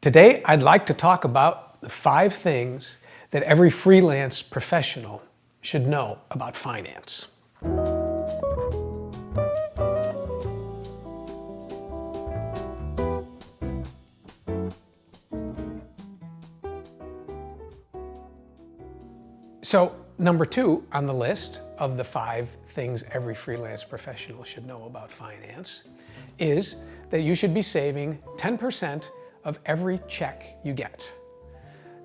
Today, I'd like to talk about the 5 things that every freelance professional should know about finance. So, number 2 on the list of the 5 things every freelance professional should know about finance is that you should be saving 10% of every check you get.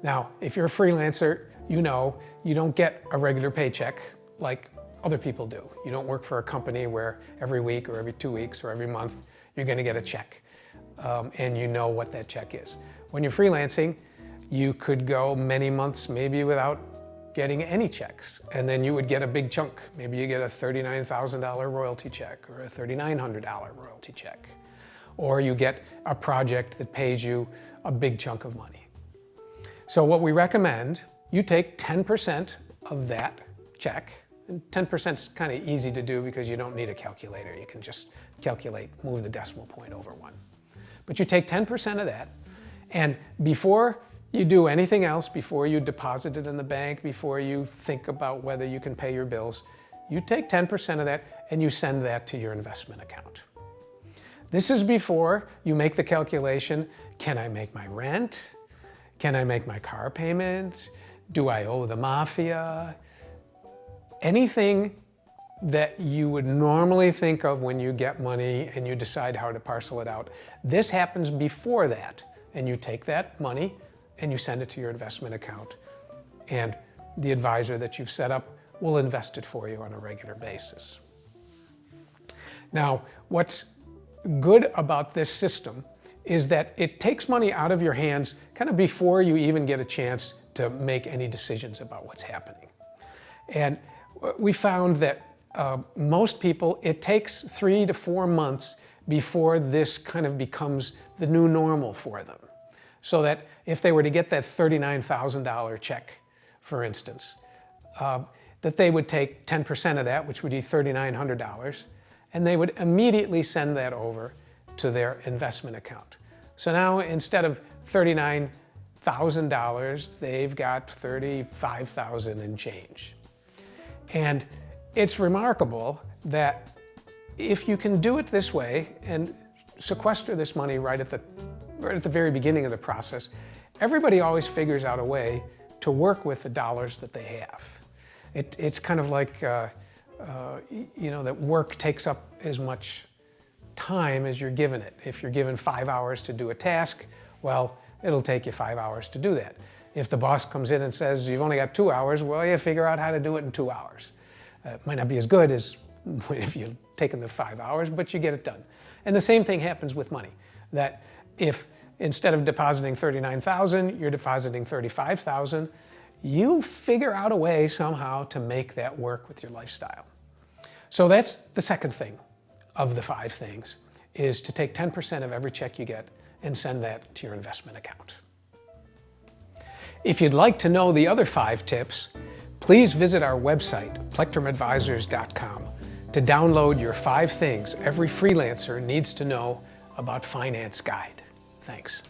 Now, if you're a freelancer, you know you don't get a regular paycheck like other people do. You don't work for a company where every week or every 2 weeks or every month you're going to get a check, and you know what that check is. When you're freelancing, you could go many months maybe without getting any checks, and then you would get a big chunk. Maybe you get a $39,000 royalty check or a $3,900 royalty check, or you get a project that pays you a big chunk of money. So what we recommend, you take 10% of that check, and 10% is kind of easy to do because you don't need a calculator. You can just calculate, move the decimal point over 1. But you take 10% of that, and before you do anything else, before you deposit it in the bank, before you think about whether you can pay your bills, you take 10% of that and you send that to your investment account. This is before you make the calculation, can I make my rent? Can I make my car payment? Do I owe the mafia? Anything that you would normally think of when you get money and you decide how to parcel it out. This happens before that, and you take that money and you send it to your investment account, and the advisor that you've set up will invest it for you on a regular basis. Now, what's good about this system is that it takes money out of your hands kind of before you even get a chance to make any decisions about what's happening. And we found that most people, it takes 3 to 4 months before this kind of becomes the new normal for them. So that if they were to get that $39,000 check, for instance, that they would take 10% of that, which would be $3,900, and they would immediately send that over to their investment account. So now instead of $39,000, they've got $35,000 and change. And it's remarkable that if you can do it this way and sequester this money right at the very beginning of the process, everybody always figures out a way to work with the dollars that they have. It's kind of like, that work takes up as much time as you're given it. If you're given 5 hours to do a task, well, it'll take you 5 hours to do that. If the boss comes in and says, you've only got 2 hours, well, you figure out how to do it in 2 hours. It might not be as good as if you've taken the 5 hours, but you get it done. And the same thing happens with money, that if instead of depositing $39,000, you're depositing $35,000, you figure out a way somehow to make that work with your lifestyle. So that's the second thing of the 5 things, is to take 10% of every check you get and send that to your investment account. If you'd like to know the other 5 tips, please visit our website, plektrumadvisors.com, to download your 5 things every freelancer needs to know about finance guide. Thanks.